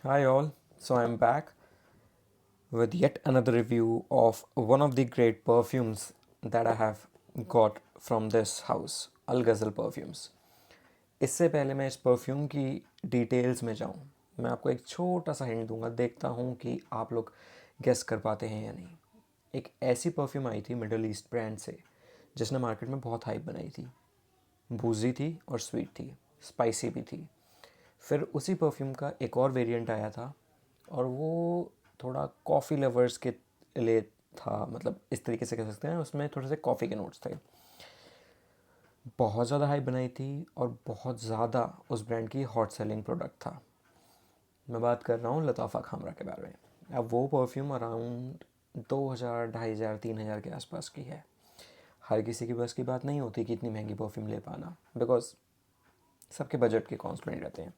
Hi all, so I'm back with yet another review of one of the great perfumes that I have got from this house, Al Ghazal Perfumes. इससे पहले मैं इस perfume की details में जाऊं, मैं आपको एक छोटा सा हिंट दूंगा, देखता हूं कि आप लोग गेस कर पाते हैं या नहीं। एक ऐसी परफ्यूम आई थी मिडल ईस्ट ब्रांड से जिसने मार्केट में बहुत हाइप बनाई थी। बूजी थी और स्वीट थी, स्पाइसी भी थी। फिर उसी परफ्यूम का एक और वेरिएंट आया था और वो थोड़ा कॉफ़ी लवर्स के लिए था, मतलब इस तरीके से कह सकते हैं, उसमें थोड़े से कॉफ़ी के नोट्स थे। बहुत ज़्यादा हाइप बनाई थी और बहुत ज़्यादा उस ब्रांड की हॉट सेलिंग प्रोडक्ट था। मैं बात कर रहा हूँ लताफ़ा खामरा के बारे में। अब वो परफ्यूम अराउंड 2000, 2500, 3000 के आसपास की है। हर किसी की बस की बात नहीं होती कि इतनी महंगी परफ्यूम ले पाना, बिकॉज सबके बजट के कॉन्स्टेंट रहते हैं।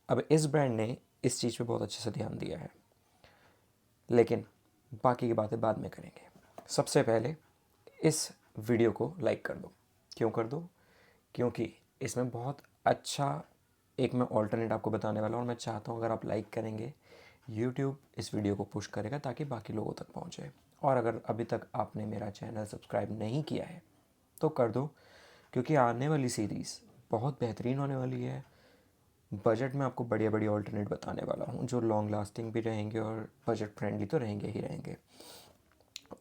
अब इस ब्रांड ने इस चीज़ पे बहुत अच्छे से ध्यान दिया है, लेकिन बाकी की बातें बाद में करेंगे। सबसे पहले इस वीडियो को लाइक कर दो। क्यों कर दो? क्योंकि इसमें बहुत अच्छा एक मैं ऑल्टरनेट आपको बताने वाला हूँ और मैं चाहता हूँ अगर आप लाइक करेंगे यूट्यूब इस वीडियो को पुश करेगा ताकि बाकी लोगों तक पहुँचे। और अगर अभी तक आपने मेरा चैनल सब्सक्राइब नहीं किया है तो कर दो, क्योंकि आने वाली सीरीज़ बहुत बेहतरीन होने वाली है। बजट में आपको बढ़िया बढ़िया ऑल्टरनेट बताने वाला हूँ जो लॉन्ग लास्टिंग भी रहेंगे और बजट फ्रेंडली तो रहेंगे ही रहेंगे।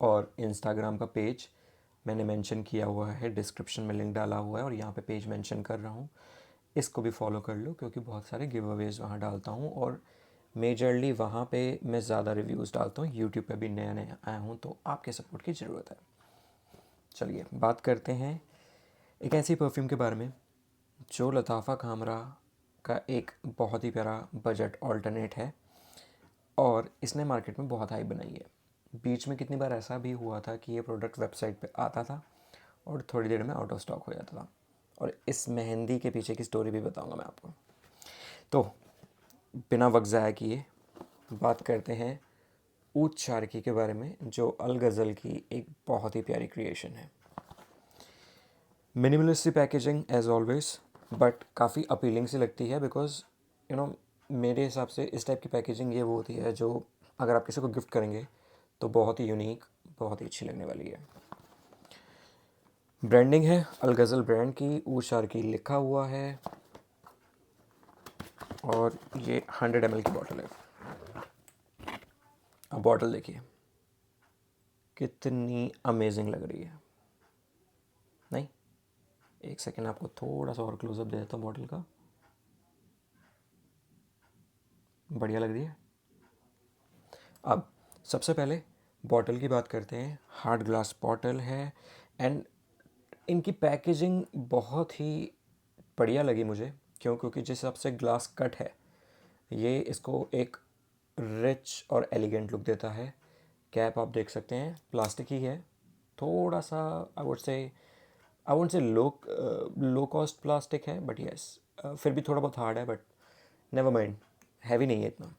और इंस्टाग्राम का पेज मैंने मेंशन किया हुआ है, डिस्क्रिप्शन में लिंक डाला हुआ है और यहाँ पे पेज मेंशन कर रहा हूँ। इसको भी फॉलो कर लो क्योंकि बहुत सारे गिव अवेज वहाँ डालता हूँ और मेजरली वहाँ पे मैं ज़्यादा रिव्यूज़ डालता हूँ। यूट्यूब पे भी नया नया आया हूँ तो आपके सपोर्ट की ज़रूरत है। चलिए बात करते हैं एक ऐसी परफ्यूम के बारे में जो लताफ़ा खामरा का एक बहुत ही प्यारा बजट ऑल्टरनेट है और इसने मार्केट में बहुत हाइप बनाई है। बीच में कितनी बार ऐसा भी हुआ था कि ये प्रोडक्ट वेबसाइट पे आता था और थोड़ी देर में आउट ऑफ स्टॉक हो जाता था। और इस मेहंदी के पीछे की स्टोरी भी बताऊंगा मैं आपको। तो बिना वक्त ज़ाया किए बात करते हैं ऊद शारकी के बारे में, जो अल गज़ल की एक बहुत ही प्यारी क्रिएशन है। Minimalistic packaging as always, but काफ़ी अपीलिंग सी लगती है बिकॉज यू नो मेरे हिसाब से इस टाइप की पैकेजिंग ये वो होती है जो अगर आप किसी को गिफ्ट करेंगे तो बहुत ही यूनिक, बहुत ही अच्छी लगने वाली है। ब्रांडिंग है अल गज़ल ब्रांड की, ऊशार की लिखा हुआ है और ये 100 ml की बॉटल है। अब बॉटल देखिए कितनी अमेजिंग लग रही है। नहीं, एक सेकेंड आपको थोड़ा सा और क्लोजअप दे देता हूँ बॉटल का। बढ़िया लग रही है। अब सबसे पहले बॉटल की बात करते हैं। हार्ड ग्लास बॉटल है एंड इनकी पैकेजिंग बहुत ही बढ़िया लगी मुझे। क्यों? क्योंकि जिस हिसाब से ग्लास कट है ये इसको एक रिच और एलिगेंट लुक देता है। कैप आप देख सकते हैं प्लास्टिक ही है, थोड़ा सा I would say low cost plastic है, बट यस फिर भी थोड़ा बहुत हार्ड है, बट नेवर माइंड, हैवी नहीं है इतना।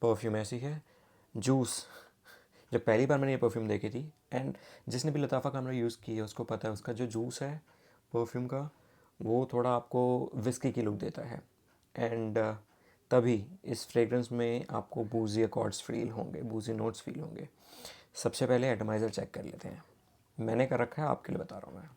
परफ्यूम ऐसी है। जूस, जब पहली बार मैंने ये परफ्यूम देखी थी एंड जिसने भी लताफ़ा कैमरा यूज़ की है उसको पता है उसका जो जूस है परफ्यूम का वो थोड़ा आपको विस्की की लुक देता है। एंड तभी इस फ्रेगरेंस में आपको बूजी अकॉर्ड्स फील होंगे, बूजी नोट्स फील होंगे। सबसे पहले एटमाइज़र चेक कर लेते हैं। मैंने कर रखा है, आपके लिए बता रहा हूँ मैं।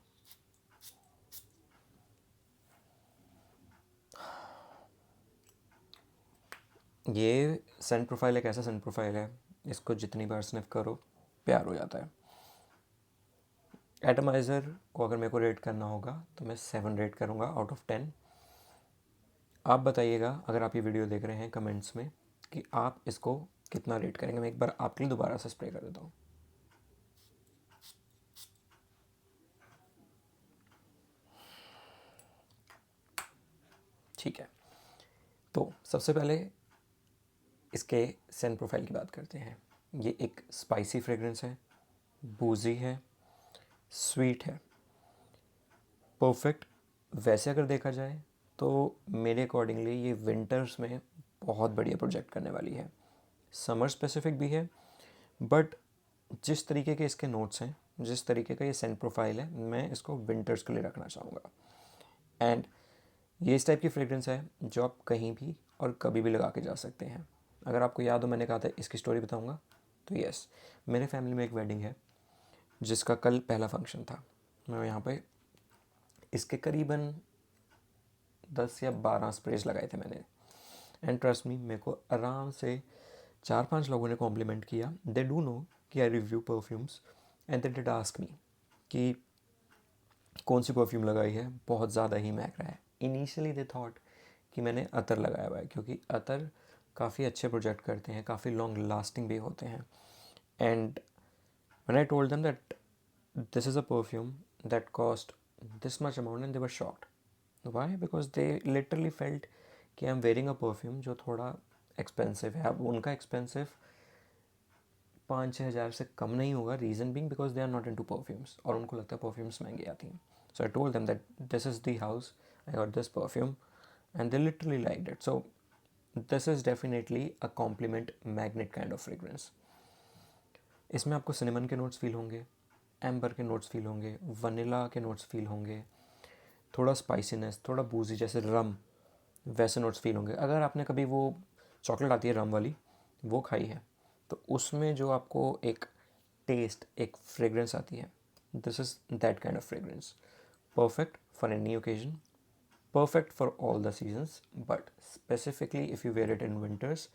ये सेंट प्रोफाइल एक ऐसा सेंट प्रोफाइल है, इसको जितनी बार स्निफ करो प्यार हो जाता है। एटमाइज़र को अगर मेरे को रेट करना होगा तो मैं 7 रेट करूँगा आउट ऑफ 10। आप बताइएगा अगर आप ये वीडियो देख रहे हैं कमेंट्स में कि आप इसको कितना रेट करेंगे। मैं एक बार आपके लिए दोबारा से स्प्रे कर देता हूँ। ठीक है, तो सबसे पहले इसके सेंट प्रोफाइल की बात करते हैं। ये एक स्पाइसी फ्रेगरेंस है, बूजी है, स्वीट है, परफेक्ट। वैसे अगर देखा जाए तो मेरे अकॉर्डिंगली ये विंटर्स में बहुत बढ़िया प्रोजेक्ट करने वाली है। समर स्पेसिफिक भी है, बट जिस तरीके के इसके नोट्स हैं, जिस तरीके का ये सेंट प्रोफाइल है, मैं इसको विंटर्स के लिए रखना चाहूँगा। एंड ये इस टाइप की फ्रेगरेंस है जो आप कहीं भी और कभी भी लगा के जा सकते हैं। अगर आपको याद हो, मैंने कहा था इसकी स्टोरी बताऊंगा, तो यस, मेरे फैमिली में एक वेडिंग है जिसका कल पहला फंक्शन था। मैं यहाँ पे इसके करीबन 10 या 12 स्प्रेज लगाए थे मैंने। एंड ट्रस्ट मी, मेरे को आराम से 4-5 लोगों ने कॉम्प्लीमेंट किया। दे डू नो कि I review perfumes and they did ask me कि कौन सी परफ्यूम लगाई है, बहुत ज़्यादा ही महक रहा है। इनिशियली दे थॉट कि मैंने अतर लगाया हुआ है, क्योंकि अतर काफ़ी अच्छे प्रोजेक्ट करते हैं, काफ़ी लॉन्ग लास्टिंग भी होते हैं। And when I told them that this is a perfume that cost this much amount, and they were shocked. Why? Because they literally felt कि I am wearing a perfume जो थोड़ा expensive है। अब उनका expensive 5-6 हज़ार से कम नहीं होगा। Reason being because they are not into perfumes, और उनको लगता है परफ्यूम्स महंगी आती हैं। So I told them that this is the house I got this perfume, and they literally liked it. So this is definitely a compliment magnet kind of fragrance. इसमें आपको cinnamon के नोट्स फील होंगे, amber के notes feel होंगे, vanilla के notes feel होंगे, थोड़ा spiciness, थोड़ा बूजी जैसे रम, वैसे नोट्स फील होंगे। अगर आपने कभी वो चॉकलेट आती है रम वाली, वो खाई है, तो उसमें जो आपको एक टेस्ट, एक फ्रेग्रेंस आती है, this is that kind of fragrance. Perfect for any occasion, perfect for all the seasons, but specifically if you wear it in winters,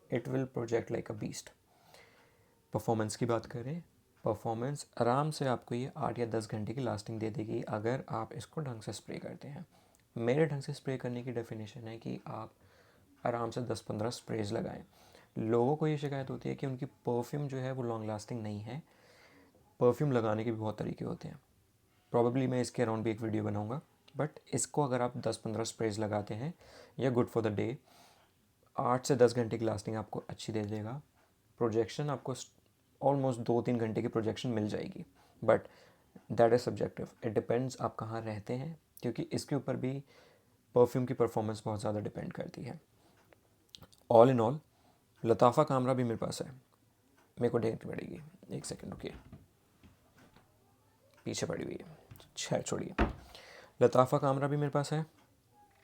it will project like a beast. Performance की बात करें, performance आराम से आपको ये 8 या 10 घंटे की लास्टिंग दे देगी अगर आप इसको ढंग से स्प्रे करते हैं। मेरे ढंग से स्प्रे करने की डेफिनेशन है कि आप आराम से 10-15 स्प्रेज लगाएं। लोगों को ये शिकायत होती है कि उनकी परफ्यूम जो है वो लॉन्ग लास्टिंग नहीं है। परफ्यूम लगाने के भी बहुत तरीके होते हैं। प्रॉबेबली मैं इसके अराउंड भी एक वीडियो बनाऊंगा, बट इसको अगर आप 10-15 स्प्रेज लगाते हैं, या गुड फॉर द डे, 8 से 10 घंटे की लास्टिंग आपको अच्छी दे देगा। प्रोजेक्शन आपको ऑलमोस्ट 2-3 घंटे की प्रोजेक्शन मिल जाएगी, but that is subjective, it depends आप कहाँ रहते हैं, क्योंकि इसके ऊपर भी परफ्यूम की परफॉर्मेंस बहुत ज़्यादा डिपेंड करती है। ऑल इन ऑल, लताफ़ा कामरा भी मेरे पास है, मेरे को देखनी पड़ेगी, एक सेकेंड रुकिए, पीछे पड़ी हुई है, खैर छोड़िए। लताफ़ा कामरा भी मेरे पास है,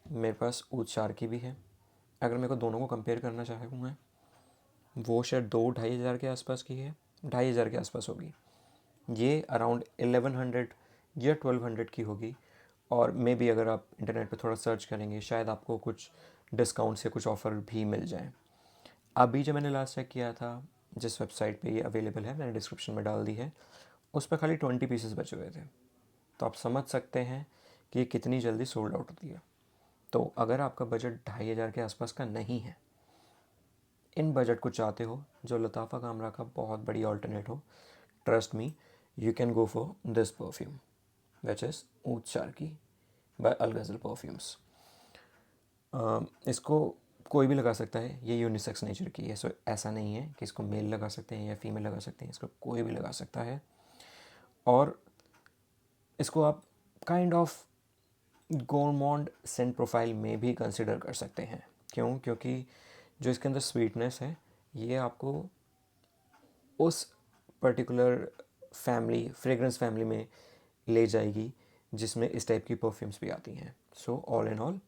मेरे पास ऊद की भी है। अगर मेरे को दोनों को कंपेयर करना चाहूँ मैं, वो शायद 2-2.5 हज़ार के आसपास की है, 2.5 हज़ार के आसपास होगी। ये अराउंड 1100 या 1200 की होगी। और मे बी अगर आप इंटरनेट पे थोड़ा सर्च करेंगे, शायद आपको कुछ डिस्काउंट से कुछ ऑफ़र भी मिल जाए। अभी जो मैंने लास्ट चेक किया था, जिस वेबसाइट पे ये अवेलेबल है, मैंने डिस्क्रिप्शन में डाल दी है, उस पर खाली 20 पीसेस बचे हुए थे। तो आप समझ सकते हैं कि ये कितनी जल्दी सोल्ड आउट होती है। तो अगर आपका बजट 2.5 हज़ार के आसपास का नहीं है, इन बजट को चाहते हो जो लताफ़ा कामरा का बहुत बड़ी ऑल्टरनेट हो, trust me, you can go for this perfume which is ऊद Sharqi by Al Ghazal perfumes. इसको कोई भी लगा सकता है, ये यूनिसेक्स नेचर की है। सो ऐसा नहीं है कि इसको मेल लगा सकते हैं या फीमेल लगा सकते हैं, इसको कोई भी लगा सकता है। और इसको आप काइंड ऑफ गोरमॉन्ड सेंट प्रोफाइल में भी कंसिडर कर सकते हैं। क्यों? क्योंकि जो इसके अंदर स्वीटनेस है, ये आपको उस पर्टिकुलर फैमिली, फ्रेग्रेंस फैमिली में ले जाएगी जिसमें इस टाइप की परफ्यूम्स भी आती हैं। सो ऑल इन ऑल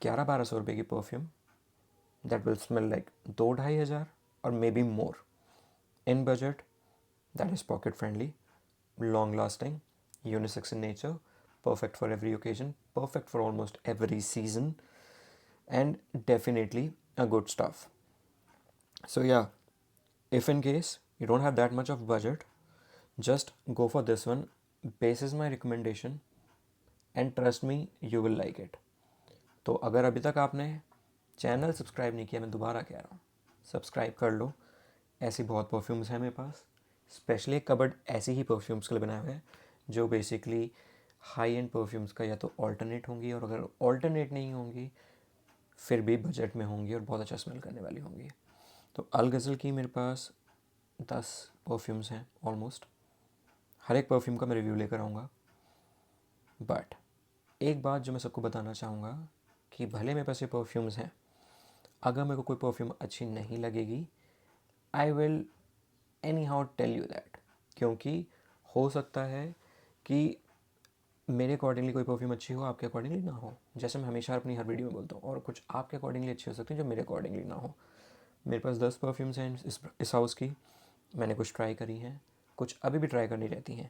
1100-1200 रुपये की perfume that will smell like 2-2.5 हज़ार और may be more in budget, that is pocket friendly, long lasting, unisex in nature, perfect for every occasion, perfect for almost every season, and definitely a good stuff. So yeah, if in case you don't have that much of budget, just go for this one. Basis my recommendation, and trust me, you will like it. तो अगर अभी तक आपने channel subscribe नहीं किया, मैं दोबारा कह रहा हूँ, सब्सक्राइब कर लो। ऐसी बहुत परफ्यूम्स हैं मेरे पास, स्पेशली एक कबर्ड ऐसी ही परफ्यूम्स के लिए बनाया हुआ है जो बेसिकली हाई एंड परफ्यूम्स का या तो ऑल्टरनेट होंगी, और अगर ऑल्टरनेट नहीं होंगी फिर भी बजट में होंगी और बहुत अच्छा स्मेल करने वाली होंगी। तो अल गज़ल की मेरे पास 10 परफ्यूम्स हैं ऑलमोस्ट। हर एक परफ्यूम का मैं रिव्यू लेकर आऊँगा, बट एक बात जो मैं सबको बताना चाहूँगा कि भले मेरे पास ये परफ्यूम्स हैं, अगर मेरे को कोई परफ्यूम अच्छी नहीं लगेगी, I will anyhow tell you that. क्योंकि हो सकता है कि मेरे अकॉर्डिंगली कोई परफ्यूम अच्छी हो, आपके अकॉर्डिंगली ना हो, जैसे मैं हमेशा अपनी हर वीडियो में बोलता हूँ, और कुछ आपके अकॉर्डिंगली अच्छी हो सकती है जो मेरे अकॉर्डिंगली ना हो। मेरे पास 10 परफ्यूम्स हैं इस हाउस की। मैंने कुछ ट्राई करी हैं, कुछ अभी भी ट्राई करनी रहती हैं।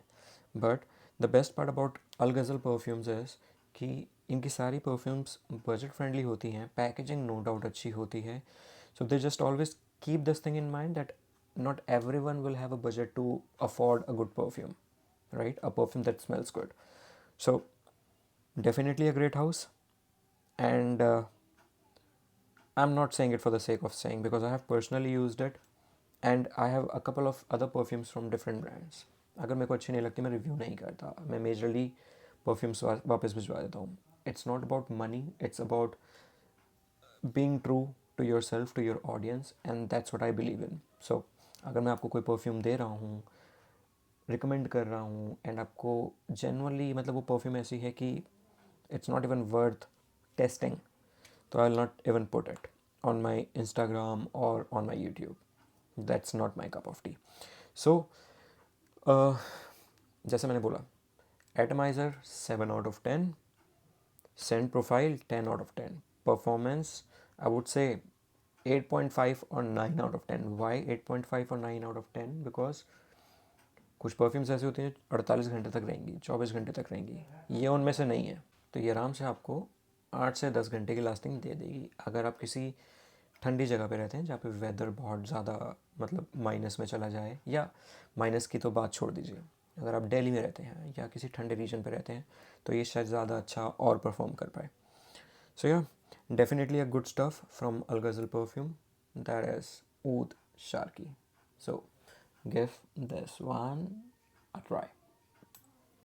But the best part about all Ghazal perfumes is कि इनकी सारी परफ्यूम्स बजट फ्रेंडली होती हैं, पैकेजिंग नो डाउट अच्छी होती है। So they just always keep this thing in mind that not everyone will have a budget to afford a good perfume, right? A perfume that smells good. So definitely a great house. And I'm not saying it for the sake of saying, because I have personally used it and I have a couple of other perfumes from different brands. अगर मेरे को अच्छी नहीं लगती मैं review नहीं करता, मैं मेजरली परफ्यूम्स वापस भिजवा देता हूँ. It's not about money, it's about being true to yourself, to your audience, and that's what I believe in. So अगर मैं आपको कोई परफ्यूम दे रहा हूँ, रिकमेंड कर रहा हूँ, एंड आपको जेनुअनली मतलब वो परफ्यूम ऐसी है कि it's not even worth testing, तो I will not even put it on my Instagram or on my YouTube. That's not my cup of tea. So जैसे मैंने बोला, atomiser 7/10, Saint profile 10/10, performance I would say 8.5 और 9/10. Y 8.5 और 9/10? Because कुछ perfumes ऐसे होते हैं 48 घंटे तक रहेंगी, 24 घंटे तक रहेंगी, ये उनमें से नहीं है. तो ये आराम से आपको 8 से 10 घंटे की लास्टिंग दे देगी. अगर आप किसी ठंडी जगह पे रहते हैं जहाँ पे वेदर बहुत ज़्यादा मतलब माइनस में चला जाए, या माइनस की तो बात छोड़ दीजिए, अगर आप दिल्ली में रहते हैं या किसी ठंडे रीजन पे रहते हैं, तो ये शायद ज़्यादा अच्छा और परफॉर्म कर पाए. So yeah definitely a good stuff from Al Ghazal perfume, that is ऊद Sharqi. So give this one a try.